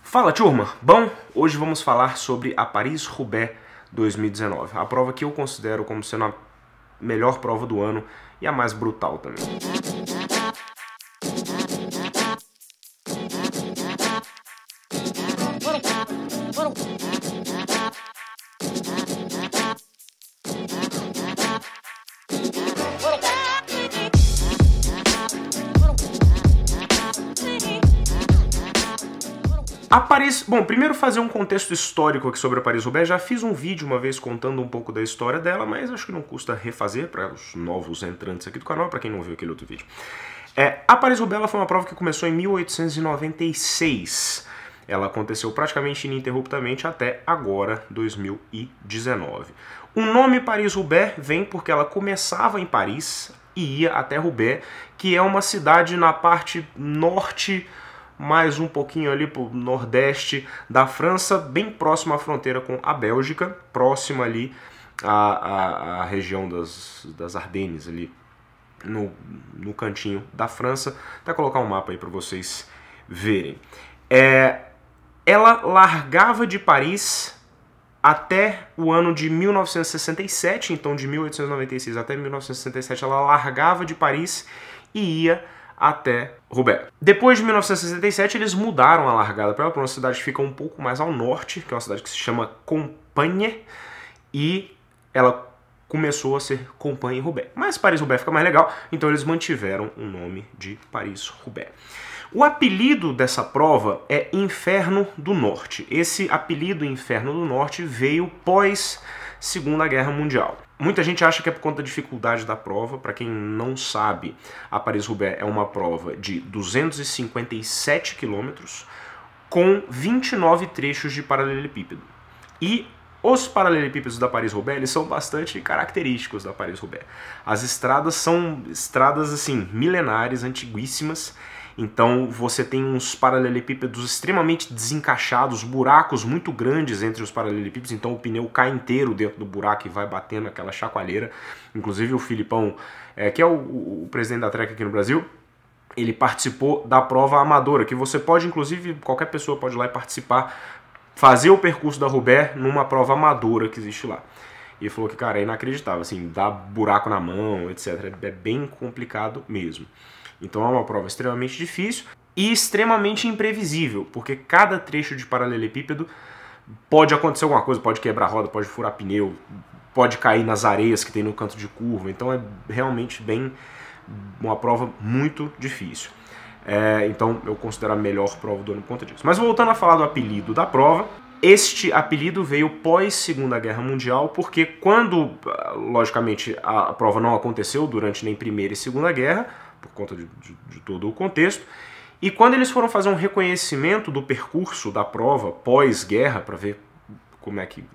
Fala, turma! Bom, hoje vamos falar sobre a Paris-Roubaix 2019, a prova que eu considero como sendo a melhor prova do ano e a mais brutal também. A Paris... Bom, primeiro fazer um contexto histórico aqui sobre a Paris-Roubaix. Já fiz um vídeo uma vez contando um pouco da história dela, mas acho que não custa refazer para os novos entrantes aqui do canal, para quem não viu aquele outro vídeo. A Paris-Roubaix foi uma prova que começou em 1896. Ela aconteceu praticamente ininterruptamente até agora, 2019. O nome Paris-Roubaix vem porque ela começava em Paris e ia até Roubaix, que é uma cidade na parte norte, mais um pouquinho ali pro nordeste da França, bem próximo à fronteira com a Bélgica, próxima ali à região das Ardennes, ali no cantinho da França. Até colocar um mapa aí para vocês verem. Ela largava de Paris até o ano de 1967, então de 1896 até 1967 ela largava de Paris e ia até Roubaix. Depois de 1967 eles mudaram a largada para ela, para uma cidade que fica um pouco mais ao norte, que é uma cidade que se chama Compiègne, e ela começou a ser Compiègne-Roubaix. Mas Paris-Roubaix fica mais legal, então eles mantiveram o nome de Paris-Roubaix. O apelido dessa prova é Inferno do Norte. Esse apelido Inferno do Norte veio pós Segunda Guerra Mundial. Muita gente acha que é por conta da dificuldade da prova. Para quem não sabe, a Paris-Roubaix é uma prova de 257 quilômetros com 29 trechos de paralelepípedo. E os paralelepípedos da Paris-Roubaix eles são bastante característicos da Paris-Roubaix. As estradas são estradas assim milenares, antiguíssimas. Então você tem uns paralelepípedos extremamente desencaixados, buracos muito grandes entre os paralelepípedos, então o pneu cai inteiro dentro do buraco e vai batendo aquela chacoalheira. Inclusive o Filipão, que é o presidente da Trek aqui no Brasil, ele participou da prova amadora, que você pode, inclusive, qualquer pessoa pode ir lá e participar, fazer o percurso da Roubaix numa prova amadora que existe lá. E ele falou que, cara, é inacreditável, assim, dá buraco na mão, etc. É bem complicado mesmo. Então é uma prova extremamente difícil e extremamente imprevisível, porque cada trecho de paralelepípedo pode acontecer alguma coisa, pode quebrar roda, pode furar pneu, pode cair nas areias que tem no canto de curva, então é realmente bem uma prova muito difícil. Então eu considero a melhor prova do ano por conta disso. Mas voltando a falar do apelido da prova, este apelido veio pós Segunda Guerra Mundial, porque quando, logicamente, a prova não aconteceu durante nem Primeira e Segunda Guerra, por conta de todo o contexto, e quando eles foram fazer um reconhecimento do percurso da prova pós-guerra, para ver como é que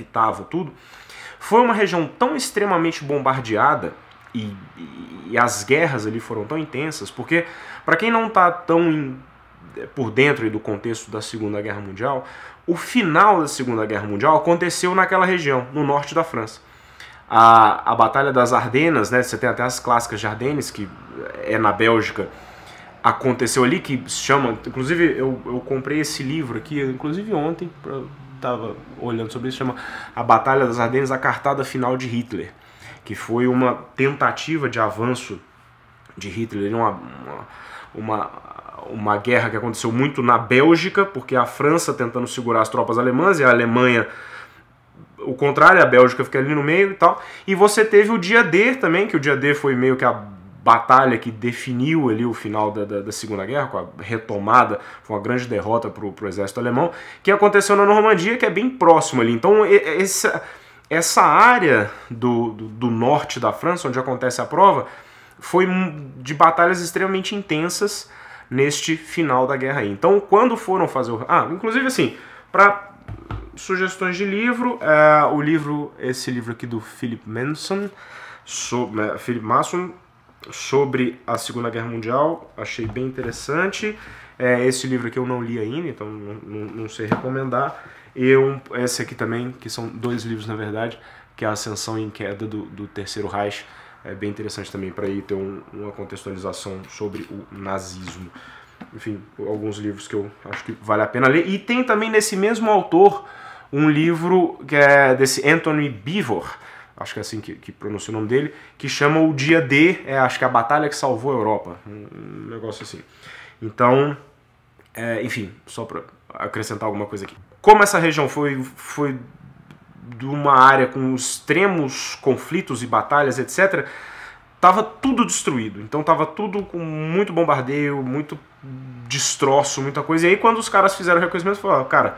estava tudo, foi uma região tão extremamente bombardeada e as guerras ali foram tão intensas, porque, para quem não está tão por dentro do contexto da Segunda Guerra Mundial, o final da Segunda Guerra Mundial aconteceu naquela região, no norte da França. A Batalha das Ardenas, né, você tem até as clássicas de Ardennes, que é na Bélgica, aconteceu ali, que se chama... Inclusive, eu comprei esse livro aqui, inclusive ontem, estava olhando sobre isso, chama A Batalha das Ardennes, a cartada final de Hitler, que foi uma tentativa de avanço de Hitler, uma guerra que aconteceu muito na Bélgica, porque a França tentando segurar as tropas alemãs e a Alemanha... O contrário, a Bélgica fica ali no meio e tal. E você teve o dia D também, que o dia D foi meio que a batalha que definiu ali o final da Segunda Guerra, com a retomada, foi uma grande derrota para o exército alemão, que aconteceu na Normandia, que é bem próximo ali. Então essa área do norte da França, onde acontece a prova, foi de batalhas extremamente intensas neste final da guerra aí. Então quando foram fazer inclusive assim, para... sugestões de livro, esse livro aqui do Philip Masson, sobre a Segunda Guerra Mundial, achei bem interessante. Esse livro aqui eu não li ainda, então não sei recomendar. Esse aqui também, que são dois livros na verdade, que é a Ascensão e Queda do Terceiro Reich, é bem interessante também para ir ter uma contextualização sobre o nazismo. enfim, alguns livros que eu acho que vale a pena ler. E tem também nesse mesmo autor um livro que é desse Anthony Beevor, acho que é assim que pronuncia o nome dele, que chama O Dia D, acho que é a Batalha que Salvou a Europa, um negócio assim. Então, enfim, só para acrescentar alguma coisa aqui. Como essa região foi de uma área com extremos conflitos e batalhas, etc., tava tudo destruído. Então tava tudo com muito bombardeio, muito destroço, muita coisa. E aí quando os caras fizeram o reconhecimento, falaram, cara,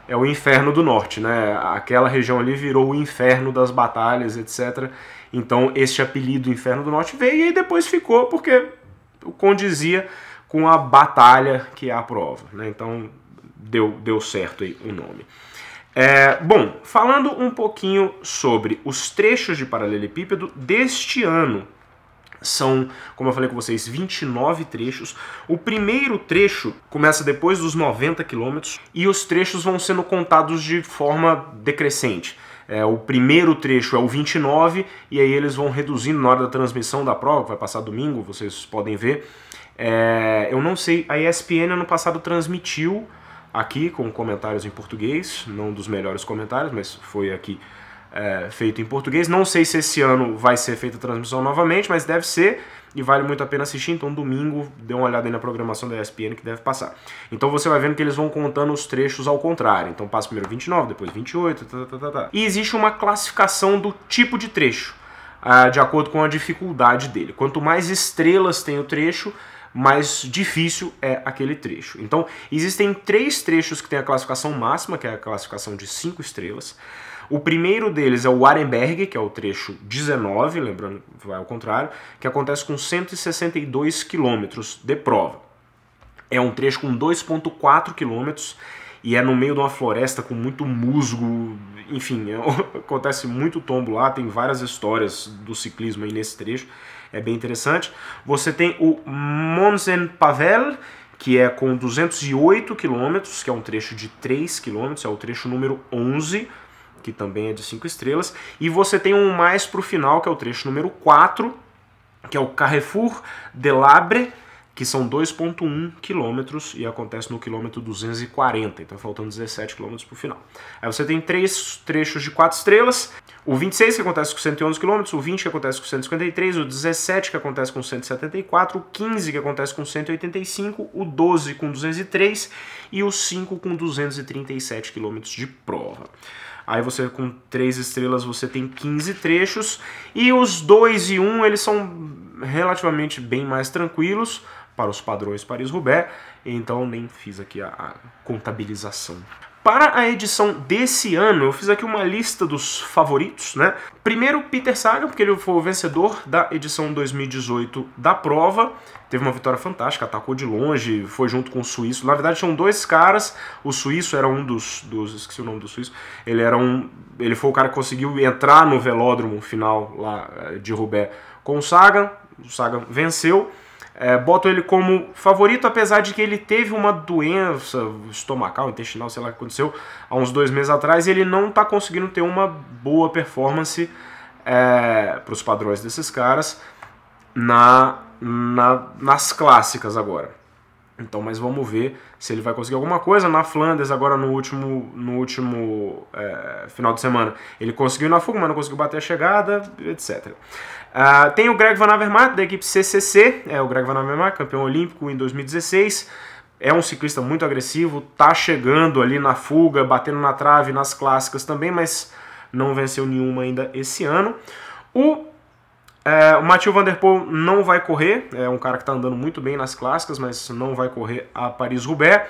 é o inferno do norte, né? Aquela região ali virou o inferno das batalhas, etc. Então esse apelido Inferno do Norte veio e aí depois ficou porque condizia com a batalha que é a prova, né? Então deu certo aí o nome. Bom, falando um pouquinho sobre os trechos de paralelepípedo deste ano, são, como eu falei com vocês, 29 trechos. O primeiro trecho começa depois dos 90 quilômetros e os trechos vão sendo contados de forma decrescente. O primeiro trecho é o 29 e aí eles vão reduzindo na hora da transmissão da prova, que vai passar domingo, vocês podem ver. Eu não sei, a ESPN ano passado transmitiu aqui com comentários em português, não dos melhores comentários, mas foi aqui feito em português. Não sei se esse ano vai ser feita a transmissão novamente, mas deve ser e vale muito a pena assistir. Então domingo dê uma olhada aí na programação da ESPN que deve passar. Então você vai vendo que eles vão contando os trechos ao contrário. Então passa primeiro 29, depois 28, E existe uma classificação do tipo de trecho, de acordo com a dificuldade dele. Quanto mais estrelas tem o trecho, mais difícil é aquele trecho. Então existem 3 trechos que tem a classificação máxima, que é a classificação de 5 estrelas. O primeiro deles é o Arenberg, que é o trecho 19, lembrando que vai ao contrário, que acontece com 162 quilômetros de prova. É um trecho com 2,4 quilômetros e é no meio de uma floresta com muito musgo, enfim, acontece muito tombo lá, tem várias histórias do ciclismo aí nesse trecho, é bem interessante. Você tem o Mons-en-Pavel, que é com 208 quilômetros, que é um trecho de 3 quilômetros, é o trecho número 11, que também é de 5 estrelas, e você tem um mais para o final, que é o trecho número 4, que é o Carrefour de l'Abre, que são 2,1 quilômetros e acontece no quilômetro 240, então faltando 17 quilômetros para o final. Aí você tem 3 trechos de 4 estrelas, o 26 que acontece com 111 quilômetros, o 20 que acontece com 153, o 17 que acontece com 174, o 15 que acontece com 185, o 12 com 203 e o 5 com 237 quilômetros de prova. Aí você, com 3 estrelas, você tem 15 trechos. E os 2 e 1, eles são relativamente bem mais tranquilos para os padrões Paris-Roubaix. Então nem fiz aqui a contabilização. Para a edição desse ano, eu fiz aqui uma lista dos favoritos, né? Primeiro, Peter Sagan, porque ele foi o vencedor da edição 2018 da prova. Teve uma vitória fantástica, atacou de longe, foi junto com o suíço. Na verdade, tinham 2 caras. O suíço era um dos esqueci o nome do suíço. Ele foi o cara que conseguiu entrar no velódromo final lá de Roubaix com o Sagan. O Sagan venceu. Boto ele como favorito, apesar de que ele teve uma doença estomacal, intestinal, sei lá o que aconteceu, há uns 2 meses atrás, e ele não está conseguindo ter uma boa performance para os padrões desses caras nas clássicas agora. Então, mas vamos ver se ele vai conseguir alguma coisa. Na Flandres, agora no último final de semana, ele conseguiu na fuga, mas não conseguiu bater a chegada, etc. Tem o Greg Van Avermaet, da equipe CCC, o Greg Van Avermaet, campeão olímpico em 2016, é um ciclista muito agressivo, tá chegando ali na fuga, batendo na trave nas clássicas também, mas não venceu nenhuma ainda esse ano. O Mathieu Van Der Poel não vai correr, é um cara que está andando muito bem nas clássicas, mas não vai correr a Paris-Roubaix.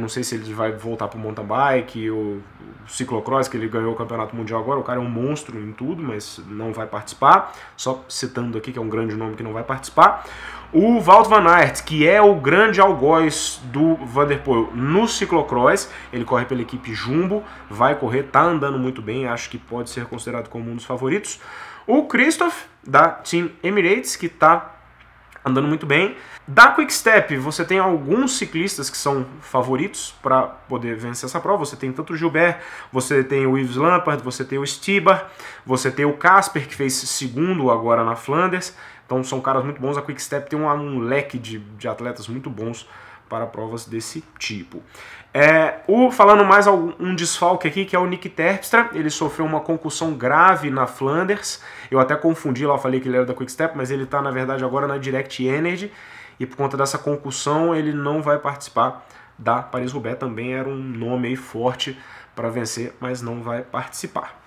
Não sei se ele vai voltar para o mountain bike, o ciclocross, que ele ganhou o campeonato mundial agora. O cara é um monstro em tudo, mas não vai participar. Só citando aqui que é um grande nome que não vai participar. O Wout van Aert, que é o grande algoz do Van Der Poel no ciclocross, ele corre pela equipe Jumbo, vai correr, tá andando muito bem, acho que pode ser considerado como um dos favoritos. O Christoph, da Team Emirates, que está andando muito bem. Da Quick-Step, você tem alguns ciclistas que são favoritos para poder vencer essa prova. Você tem tanto o Gilbert, você tem o Yves Lampaert, você tem o Stibar, você tem o Casper, que fez segundo agora na Flanders. Então são caras muito bons. A Quick-Step tem um leque de atletas muito bons para provas desse tipo. Falando mais um desfalque aqui, que é o Nick Terpstra. Ele sofreu uma concussão grave na Flanders. Eu até confundi lá, eu falei que ele era da Quick-Step, mas ele está, na verdade, agora na Direct Energy. E por conta dessa concussão, ele não vai participar da Paris-Roubaix. Também era um nome aí forte para vencer, mas não vai participar.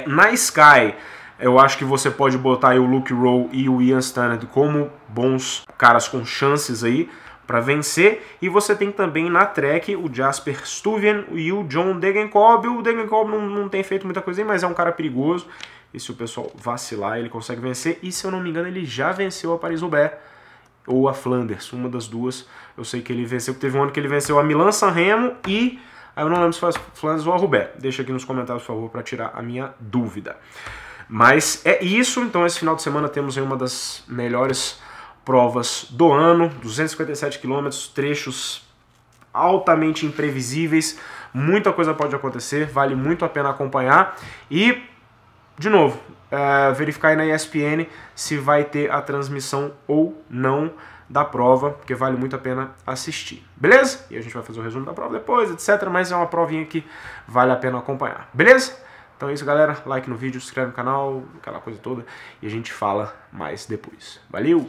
Na Sky, eu acho que você pode botar aí o Luke Rowe e o Ian Stannard como bons caras com chances aí para vencer. E você tem também na Trek o Jasper Stuyven e o John Degenkolb. O Degenkolb não tem feito muita coisa aí, mas é um cara perigoso. E se o pessoal vacilar, ele consegue vencer. E se eu não me engano, ele já venceu a Paris-Roubaix ou a Flanders, uma das duas. Eu sei que ele venceu, teve um ano que ele venceu a Milan-San Remo e... eu não lembro se foi a Flanders ou a Roubaix. Deixa aqui nos comentários, por favor, para tirar a minha dúvida. Mas é isso. Então, esse final de semana temos aí uma das melhores provas do ano. 257 km, trechos altamente imprevisíveis. Muita coisa pode acontecer, vale muito a pena acompanhar. E, de novo, verificar aí na ESPN se vai ter a transmissão ou não da prova, porque vale muito a pena assistir, beleza? E a gente vai fazer o resumo da prova depois, etc, mas é uma provinha que vale a pena acompanhar, beleza? Então é isso, galera, like no vídeo, se inscreve no canal, aquela coisa toda, e a gente fala mais depois. Valeu!